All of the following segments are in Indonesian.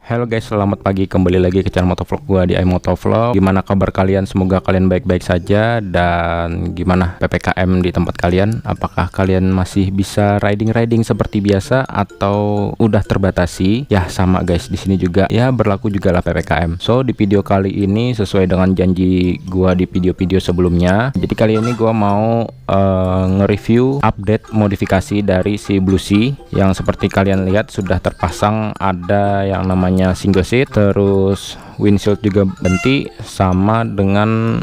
Halo guys, selamat pagi, kembali lagi ke channel motovlog gua di iMotovlog. Gimana kabar kalian? Semoga kalian baik-baik saja. Dan gimana PPKM di tempat kalian? Apakah kalian masih bisa riding seperti biasa atau udah terbatasi? Ya sama guys, di sini juga ya berlaku juga lah PPKM. So di video kali ini sesuai dengan janji gua di video-video sebelumnya. Jadi kali ini gua mau nge-review update modifikasi dari si Blue Sea yang seperti kalian lihat sudah terpasang. Ada yang namanya single seat, terus windshield juga ganti, sama dengan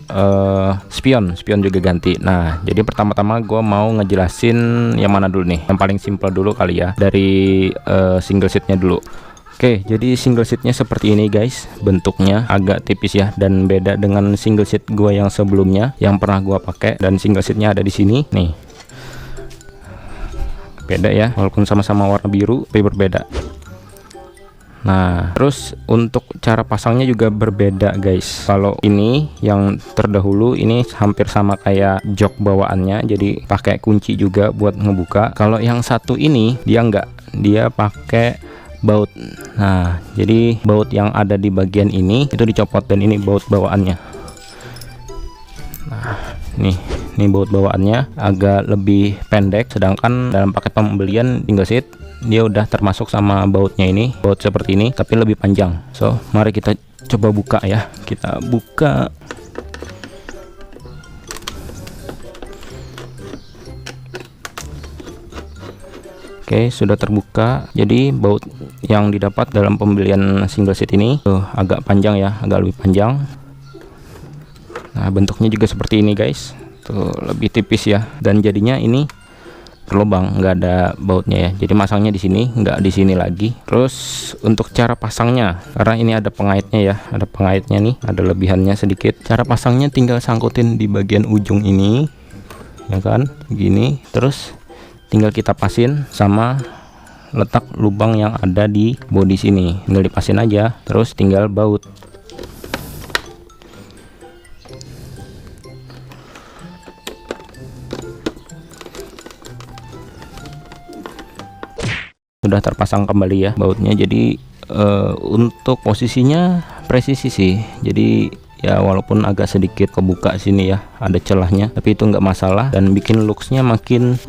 spion juga ganti. Nah jadi pertama-tama gue mau ngejelasin yang mana dulu nih, yang paling simple dulu kali ya, dari single seatnya dulu. Oke, jadi single seatnya seperti ini guys, bentuknya agak tipis ya, dan beda dengan single seat gue yang sebelumnya yang pernah gue pakai. Dan single seatnya ada di sini nih, beda ya, walaupun sama-sama warna biru tapi berbeda. Nah terus untuk cara pasangnya juga berbeda guys. Kalau ini yang terdahulu ini hampir sama kayak jok bawaannya, jadi pakai kunci juga buat ngebuka. Kalau yang satu ini dia enggak, dia pakai baut. Nah jadi baut yang ada di bagian ini itu dicopot, dan ini baut bawaannya. Nah ini baut bawaannya agak lebih pendek, sedangkan dalam paket pembelian single seat dia udah termasuk sama bautnya, ini baut seperti ini tapi lebih panjang. So mari kita coba buka ya, kita buka. Oke, sudah terbuka. Jadi baut yang didapat dalam pembelian single seat ini agak panjang ya, agak lebih panjang. Nah bentuknya juga seperti ini guys, tuh lebih tipis ya, dan jadinya ini berlubang, nggak ada bautnya ya. Jadi masangnya di sini, nggak di sini lagi. Terus untuk cara pasangnya, karena ini ada pengaitnya ya, ada pengaitnya nih, ada lebihannya sedikit. Cara pasangnya tinggal sangkutin di bagian ujung ini ya kan, gini. Terus tinggal kita pasin sama letak lubang yang ada di bodi sini, tinggal dipasin aja, terus tinggal baut. Sudah terpasang kembali ya bautnya. Jadi untuk posisinya presisi sih, jadi ya walaupun agak sedikit kebuka sini ya, ada celahnya, tapi itu nggak masalah dan bikin looksnya makin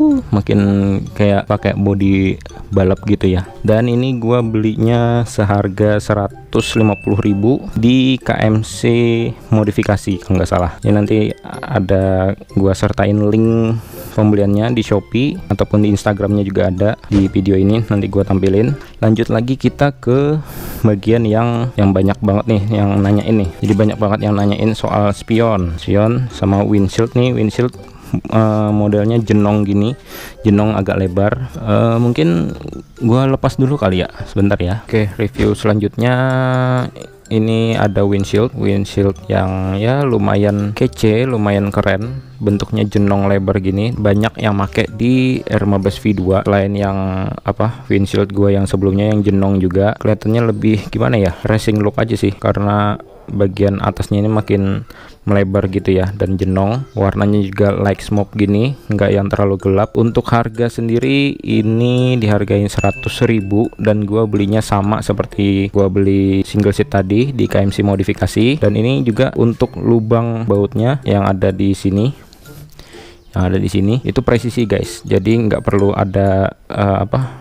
kayak pakai body balap gitu ya. Dan ini gua belinya seharga 150.000 di KMC modifikasi kalau nggak salah ya. Nanti ada gua sertain link pembeliannya di Shopee ataupun di Instagramnya juga ada di video ini, nanti gua tampilin. Lanjut lagi kita ke bagian yang banyak banget nih yang nanya ini. Jadi banyak banget yang nanyain soal spion sama windshield nih. Windshield modelnya jenong gini, jenong agak lebar. Mungkin gua lepas dulu kali ya, sebentar ya. Oke, review selanjutnya ini ada windshield yang ya lumayan kece, lumayan keren. Bentuknya jenong lebar gini, banyak yang make di R15 V2. Selain yang windshield gua yang sebelumnya yang jenong juga, kelihatannya lebih gimana ya, racing look aja sih, karena bagian atasnya ini makin melebar gitu ya, dan jenong. Warnanya juga like smoke gini, enggak yang terlalu gelap. Untuk harga sendiri ini dihargain 100.000, dan gua belinya sama seperti gua beli single seat tadi di KMC modifikasi. Dan ini juga untuk lubang bautnya yang ada di sini, itu presisi guys, jadi nggak perlu ada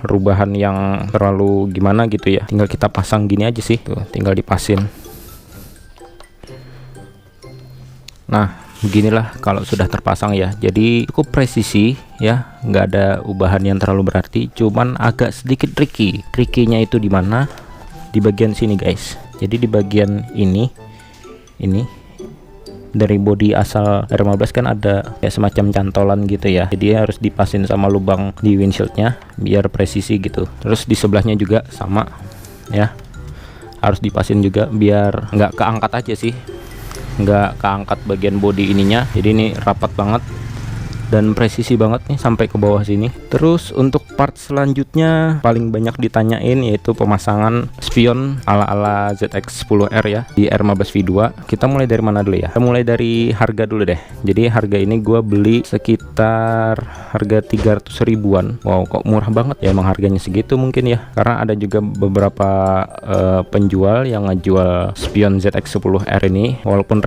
rubahan yang terlalu gimana gitu ya. Tinggal kita pasang gini aja sih, tuh tinggal dipasin. Nah beginilah kalau sudah terpasang ya, jadi cukup presisi ya, nggak ada ubahan yang terlalu berarti, cuman agak sedikit tricky-nya itu di mana, di bagian sini guys. Jadi di bagian ini dari bodi asal R15 kan ada kayak semacam cantolan gitu ya, jadi harus dipasin sama lubang di windshieldnya biar presisi gitu. Terus di sebelahnya juga sama ya, harus dipasin juga biar nggak keangkat aja sih, nggak keangkat bagian bodi ininya. Jadi ini rapat banget. dan presisi banget nih sampai ke bawah sini. Terus untuk part selanjutnya paling banyak ditanyain yaitu pemasangan spion ala-ala ZX10R ya di R15V2. Kita mulai dari mana dulu ya? Kita mulai dari harga dulu deh. Jadi harga ini gua beli sekitar harga 300 ribuan. Wow, kok murah banget ya, emang harganya segitu mungkin ya, karena ada juga beberapa penjual yang ngejual spion ZX10R ini walaupun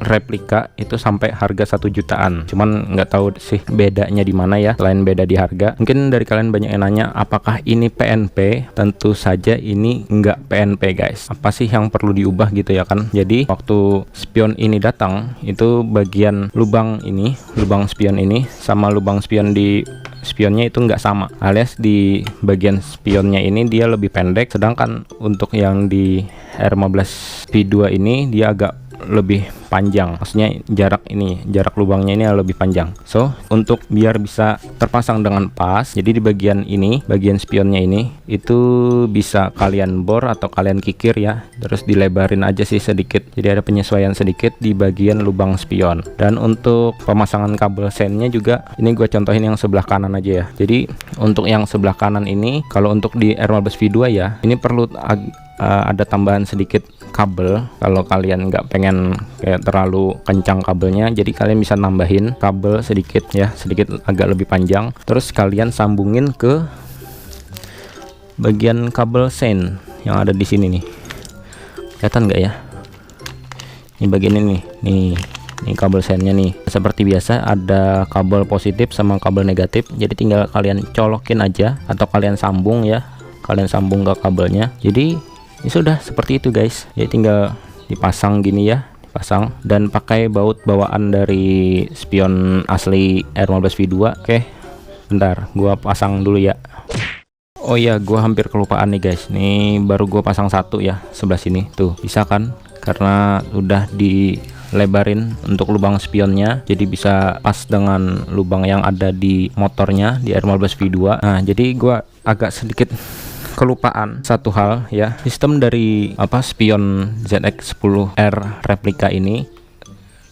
replika itu sampai harga 1 jutaan. Cuman nggak tahu sih bedanya di mana ya, selain beda di harga. Mungkin dari kalian banyak yang nanya apakah ini PNP. Tentu saja ini nggak PNP guys. Apa sih yang perlu diubah gitu ya kan? Jadi waktu spion ini datang itu bagian lubang ini, lubang spion ini sama lubang spion di spionnya itu nggak sama, alias di bagian spionnya ini dia lebih pendek, sedangkan untuk yang di R15V2 ini dia agak lebih panjang, maksudnya jarak lubangnya ini lebih panjang. So untuk biar bisa terpasang dengan pas, jadi di bagian ini, bagian spionnya ini itu bisa kalian bor atau kalian kikir ya, terus dilebarin aja sih sedikit, jadi ada penyesuaian sedikit di bagian lubang spion. Dan untuk pemasangan kabel sennya juga ini gue contohin yang sebelah kanan aja ya. Jadi untuk yang sebelah kanan ini, kalau untuk di R15V2 ya, ini perlu ada tambahan sedikit kabel. Kalau kalian nggak pengen kayak terlalu kencang kabelnya, jadi kalian bisa nambahin kabel sedikit ya, sedikit agak lebih panjang, terus kalian sambungin ke bagian kabel sen yang ada di sini nih. Kelihatan nggak ya? Ini bagian ini nih, ini kabel sennya nih. Seperti biasa ada kabel positif sama kabel negatif, jadi tinggal kalian colokin aja atau kalian sambung ya, kalian sambung ke kabelnya. Jadi ini sudah seperti itu guys, jadi tinggal dipasang gini ya, dipasang dan pakai baut bawaan dari spion asli R15V2. Oke, bentar gua pasang dulu ya. Oh iya, gua hampir kelupaan nih guys, nih baru gua pasang satu ya, sebelah sini tuh, bisa kan, karena udah dilebarin untuk lubang spionnya, jadi bisa pas dengan lubang yang ada di motornya di R15V2. Nah jadi gua agak sedikit kelupaan satu hal ya, sistem dari spion ZX10R replika ini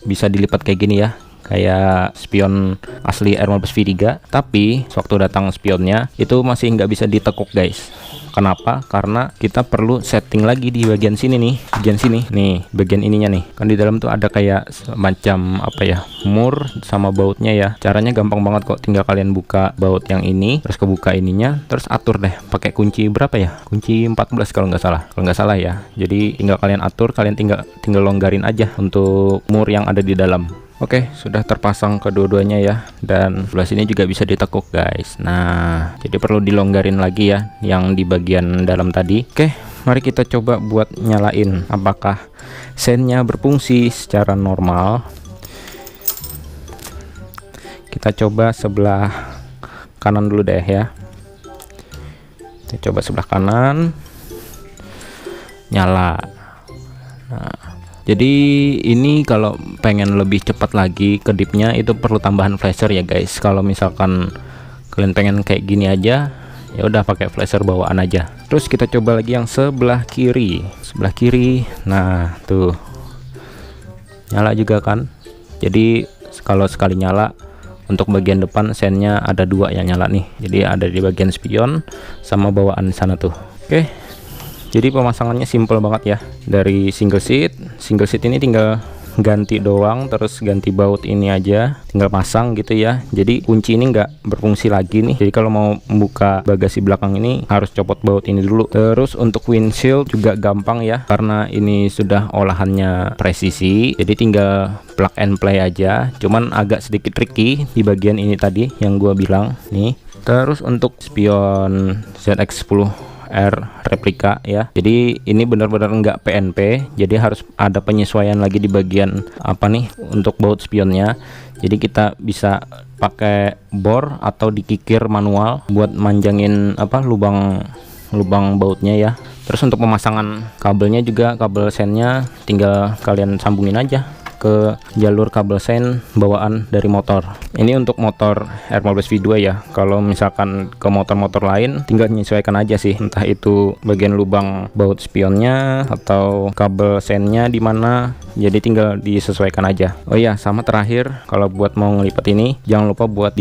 bisa dilipat kayak gini ya, kayak spion asli R15V3, tapi waktu datang spionnya itu masih nggak bisa ditekuk guys. Kenapa? Karena kita perlu setting lagi di bagian sini nih, bagian sini nih, bagian ininya nih, kan di dalam tuh ada kayak semacam mur sama bautnya ya. Caranya gampang banget kok, tinggal kalian buka baut yang ini, terus kebuka ininya, terus atur deh pakai kunci berapa ya, kunci 14 kalau nggak salah ya. Jadi tinggal kalian atur, kalian tinggal longgarin aja untuk mur yang ada di dalam. Oke, sudah terpasang kedua-duanya ya, dan sebelah sini juga bisa ditekuk guys. Nah, jadi perlu dilonggarin lagi ya yang di bagian dalam tadi. Oke, mari kita coba buat nyalain apakah sennya berfungsi secara normal. Kita coba sebelah kanan dulu deh ya. Kita coba sebelah kanan, nyala. Nah, jadi ini kalau pengen lebih cepat lagi kedipnya itu perlu tambahan flasher ya guys. Kalau misalkan kalian pengen kayak gini aja, ya udah pakai flasher bawaan aja. Terus kita coba lagi yang sebelah kiri. Sebelah kiri. Nah, tuh. Nyala juga kan? Jadi kalau sekali nyala, untuk bagian depan sennya ada dua yang nyala nih. Jadi ada di bagian spion sama bawaan sana tuh. Oke. Jadi pemasangannya simple banget ya. Dari single seat ini tinggal ganti doang, terus ganti baut ini aja, tinggal pasang gitu ya. Jadi kunci ini nggak berfungsi lagi nih. Jadi kalau mau membuka bagasi belakang ini harus copot baut ini dulu. Terus untuk windshield juga gampang ya, karena ini sudah olahannya presisi. Jadi tinggal plug and play aja. Cuman agak sedikit tricky di bagian ini tadi yang gua bilang nih. Terus untuk spion ZX10R replika ya, jadi ini benar-benar nggak PNP, jadi harus ada penyesuaian lagi di bagian untuk baut spionnya. Jadi kita bisa pakai bor atau dikikir manual buat manjangin lubang bautnya ya. Terus untuk pemasangan kabelnya juga, kabel sennya tinggal kalian sambungin aja ke jalur kabel sen bawaan dari motor. Ini untuk motor R15 V2 ya. Kalau misalkan ke motor-motor lain tinggal menyesuaikan aja sih, entah itu bagian lubang baut spionnya atau kabel sennya di mana, jadi tinggal disesuaikan aja. Oh ya, sama terakhir kalau buat mau ngelipat ini jangan lupa buat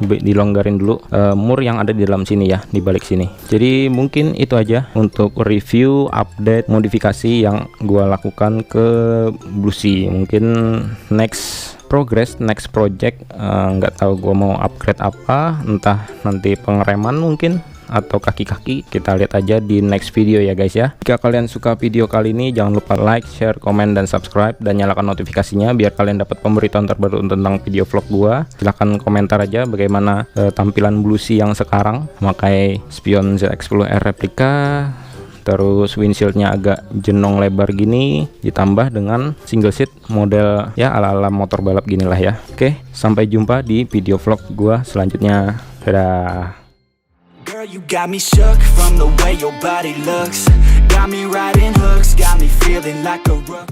dilonggarin dulu mur yang ada di dalam sini ya, di balik sini. Jadi mungkin itu aja untuk review, update, modifikasi yang gua lakukan ke Bluesea. Mungkin next project nggak tahu gua mau upgrade apa, entah nanti pengereman mungkin atau kaki-kaki, kita lihat aja di next video ya guys ya. Jika kalian suka video kali ini jangan lupa like, share, komen, dan subscribe, dan nyalakan notifikasinya biar kalian dapat pemberitahuan terbaru tentang video vlog gua. Silahkan komentar aja bagaimana tampilan Bluesea yang sekarang memakai spion ZX10R replika, terus windshieldnya agak jenong lebar gini, ditambah dengan single seat model ya ala-ala motor balap ginilah ya. Oke, sampai jumpa di video vlog gua selanjutnya. Dadah. Girl, you got me shook from the way your body looks. Got me riding hooks, got me feeling like a rook.